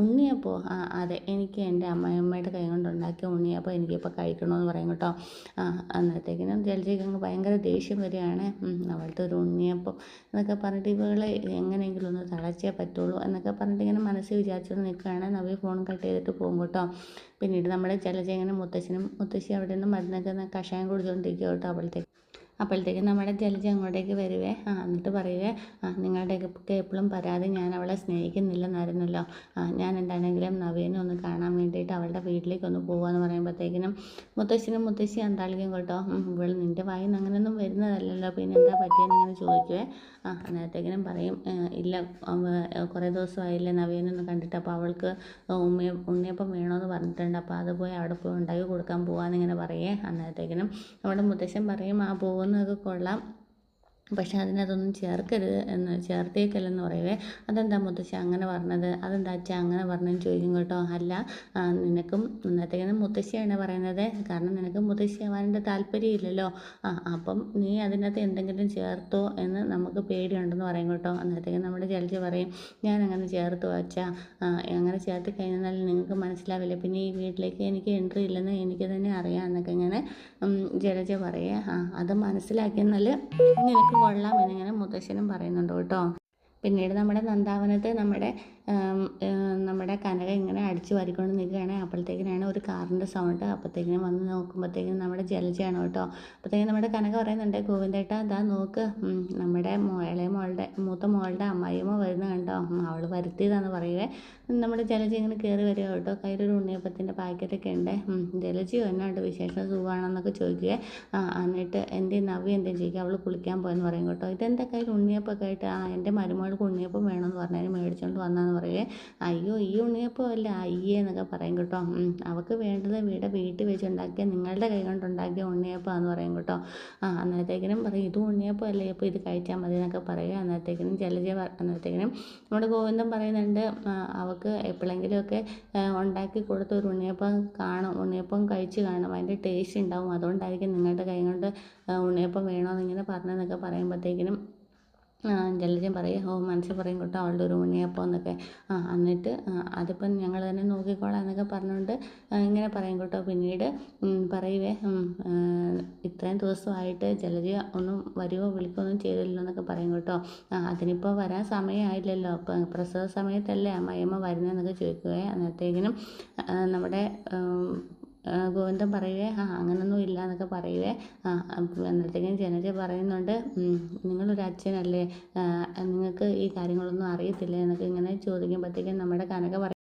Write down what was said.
ഉണ്ണിയപ്പോ? അതെ. എനിക്ക് എൻ്റെ അമ്മായിയമ്മയുടെ കൈ കൊണ്ടുണ്ടാക്കിയ ഉണ്ണിയപ്പം എനിക്കിപ്പോൾ കഴിക്കണമെന്ന് പറയും കേട്ടോ. അന്നേരത്തേക്കിനും ജലജയ്ക്ക് അങ്ങ് ഭയങ്കര ദേഷ്യം വരികയാണ്. അവളുടെ ഒരു ഉണ്ണിയപ്പം എന്നൊക്കെ പറഞ്ഞിട്ട് ഇവളെ എങ്ങനെയെങ്കിലും ഒന്ന് തളച്ചേ പറ്റുള്ളൂ എന്നൊക്കെ പറഞ്ഞിട്ട് ഇങ്ങനെ മനസ്സിൽ വിചാരിച്ചുകൊണ്ട് നിൽക്കുകയാണ്. നവ്യ ഫോൺ കട്ട് ചെയ്തിട്ട് പോകും കേട്ടോ. പിന്നീട് നമ്മുടെ ജലജ ഇങ്ങനെ മുത്തശ്ശി അവിടെ നിന്ന് മരുന്നൊക്കെ കഷായം കുടിച്ചുകൊണ്ടിരിക്കുക കേട്ടോ. അപ്പോഴത്തേക്കും നമ്മുടെ ജലജ അങ്ങോട്ടേക്ക് വരുവേ. എന്നിട്ട് പറയുവേ, നിങ്ങളുടെയൊക്കെ എപ്പോഴും പരാതി ഞാൻ അവളെ സ്നേഹിക്കുന്നില്ലെന്നായിരുന്നല്ലോ. ഞാൻ എന്താണെങ്കിലും നവീനെ ഒന്ന് കാണാൻ വേണ്ടിയിട്ട് അവളുടെ വീട്ടിലേക്കൊന്ന് പോകാമെന്ന് പറയുമ്പോഴത്തേക്കിനും മുത്തശ്ശി അന്താളിക്കും കേട്ടോ. ഇവൾ നിൻ്റെ വായിൽ നിന്ന് അങ്ങനെയൊന്നും വരുന്നതല്ലല്ലോ, പിന്നെ എന്താ പറ്റിയെന്ന് ഇങ്ങനെ ചോദിക്കുവേ. അന്നേരത്തേക്കിനും പറയും, ഇല്ല കുറേ ദിവസമായില്ലേ നവീനൊന്ന് കണ്ടിട്ട്, അപ്പോൾ അവൾക്ക് ഉണ്ണിയപ്പം വേണമെന്ന് പറഞ്ഞിട്ടുണ്ട്, അപ്പോൾ അത് പോയി അവിടെ പോയി ഉണ്ടാക്കി കൊടുക്കാൻ പോകാമെന്നിങ്ങനെ പറയേ. അന്നേരത്തേക്കിനും നമ്മുടെ മുത്തശ്ശൻ പറയും, പോകുന്നതൊക്കെ കൊള്ളാം, പക്ഷെ അതിനകത്തൊന്നും ചേർത്തേക്കല്ലെന്ന് പറയുവേ. അതെന്താ മുത്തശ്ശി അങ്ങനെ പറഞ്ഞത്? അതെന്താ അച്ഛാ അങ്ങനെ പറഞ്ഞതെന്ന് ചോദിക്കും കേട്ടോ. അല്ല, നിനക്കും ഇന്നത്തേക്കും മുത്തശ്ശിയാണ് പറയുന്നത്, കാരണം നിനക്ക് മുത്തശ്ശി ആവാൻ്റെ താല്പര്യമില്ലല്ലോ. അപ്പം നീ അതിനകത്ത് എന്തെങ്കിലും ചേർത്തോ എന്ന് നമുക്ക് പേടിയുണ്ടെന്ന് പറയും കേട്ടോ. അന്നേരത്തേക്കും നമ്മുടെ ജലജ പറയും, ഞാൻ അങ്ങനെ ചേർത്തു അച്ഛാ, അങ്ങനെ ചേർത്ത് കഴിഞ്ഞാൽ നിങ്ങൾക്ക് മനസ്സിലാവില്ല, പിന്നെ ഈ വീട്ടിലേക്ക് എനിക്ക് എൻട്രി ഇല്ലെന്ന് എനിക്ക് തന്നെ അറിയാം എന്നൊക്കെ ഇങ്ങനെ ജലജ പറയേ. അത് മനസ്സിലാക്കിയെന്നാൽ നിനക്ക് കൊള്ളാം എന്നിങ്ങനെ മുത്തശ്ശനും പറയുന്നുണ്ട് കേട്ടോ. പിന്നീട് നമ്മുടെ നന്ദാവനത്ത് നമ്മുടെ കനക ഇങ്ങനെ അടിച്ചു വാരിക്കൊണ്ട് നിൽക്കുകയാണ്. അപ്പോഴത്തേക്കിനാണ് ഒരു കാറിൻ്റെ സൗണ്ട്. അപ്പോഴത്തേക്കിനും വന്ന് നോക്കുമ്പോഴത്തേക്കിനും നമ്മുടെ ജലജയാണ് കേട്ടോ. അപ്പോഴത്തേക്കും നമ്മുടെ കനക പറയുന്നുണ്ട്, ഗോവിന്ദേട്ടാ ദാ നോക്ക്, നമ്മുടെ മൂത്ത മോളുടെ അമ്മായിയമ്മ വരുന്ന കണ്ടോ, അവൾ വരുത്തിയതാണെന്ന് പറയുവേ. നമ്മുടെ ജലജ ഇങ്ങനെ കയറി വരിക കേട്ടോ. കയ്യിലൊരു ഉണ്ണിയപ്പത്തിൻ്റെ പാക്കറ്റൊക്കെ ഉണ്ട്. ജലജയോ എന്നാണ്ട് വിശേഷം, സുഖമാണെന്നൊക്കെ ചോദിക്കുകയെ. എന്നിട്ട് നവ്യ എന്തേ ചോദിക്കുക, അവൾ കുളിക്കാൻ പോയെന്ന് പറയും കേട്ടോ. ഇതെൻ്റെ കയ്യിൽ ഉണ്ണിയപ്പമൊക്കെ ആയിട്ട്, എൻ്റെ മരുമകൾക്ക് ഉണ്ണിയപ്പം വേണമെന്ന് പറഞ്ഞാൽ മേടിച്ചുകൊണ്ട് വന്നാന്ന് പറയുവേ. അയ്യോ ഈ ഉണ്ണിയപ്പം അല്ല അയ്യേ എന്നൊക്കെ പറയും കേട്ടോ. അവൾക്ക് വേണ്ടത് വീട്ടിൽ വെച്ചുണ്ടാക്കിയ നിങ്ങളുടെ കൈ കൊണ്ടുണ്ടാക്കിയ ഉണ്ണിയപ്പമാണെന്ന് പറയും കേട്ടോ. അന്നേരത്തേക്കിനും പറയും, ഇത് ഉണ്ണിയപ്പം അല്ലേ, അപ്പോൾ ഇത് കഴിച്ചാൽ മതി എന്നൊക്കെ പറയുക. അന്നേരത്തേക്കിനും നമ്മുടെ ഗോവിന്ദൻ പറയുന്നുണ്ട്, അവൾക്ക് എപ്പോഴെങ്കിലുമൊക്കെ ഉണ്ടാക്കി കൊടുത്ത ഒരു ഉണ്ണിയപ്പം കഴിച്ച് കാണും, അതിൻ്റെ ടേസ്റ്റ് ഉണ്ടാവും, അതുകൊണ്ടായിരിക്കും നിങ്ങളുടെ കൈ കൊണ്ട് ഉണ്ണിയപ്പം വേണമെന്ന് ഇങ്ങനെ പറഞ്ഞതെന്നൊക്കെ പറയുമ്പോഴത്തേക്കിനും ജലജയും പറയും, മനസ്സിൽ പറയും കേട്ടോ അവളുടെ ഒരു ഉണ്ണിയപ്പം എന്നൊക്കെ. എന്നിട്ട് അതിപ്പം ഞങ്ങൾ തന്നെ നോക്കിക്കോളാം എന്നൊക്കെ പറഞ്ഞുകൊണ്ട് ഇങ്ങനെ പറയും കേട്ടോ. പിന്നീട് പറയുവേ, ഇത്രയും ദിവസമായിട്ട് ജലജ ഒന്നും വരുവോ വിളിക്കുകയൊന്നും ചെയ്തില്ലല്ലോ എന്നൊക്കെ പറയും കേട്ടോ. അതിനിപ്പോൾ വരാൻ സമയമായില്ലല്ലോ, അപ്പം പ്രസവ സമയത്തല്ലേ അമ്മായിയമ്മ വരുന്നതെന്നൊക്കെ ചോദിക്കുവേ. അന്നേരത്തേക്കിനും നമ്മുടെ ഗോവിന്ദൻ പറയുവേ, അങ്ങനൊന്നും ഇല്ല എന്നൊക്കെ പറയുവേ. അന്നേരത്തേക്കും ജനജ പറയുന്നുണ്ട്, നിങ്ങളൊരു അച്ഛനല്ലേ, നിങ്ങൾക്ക് ഈ കാര്യങ്ങളൊന്നും അറിയത്തില്ലേ എന്നൊക്കെ ഇങ്ങനെ ചോദിക്കുമ്പോഴത്തേക്കും നമ്മുടെ കനക പറയും,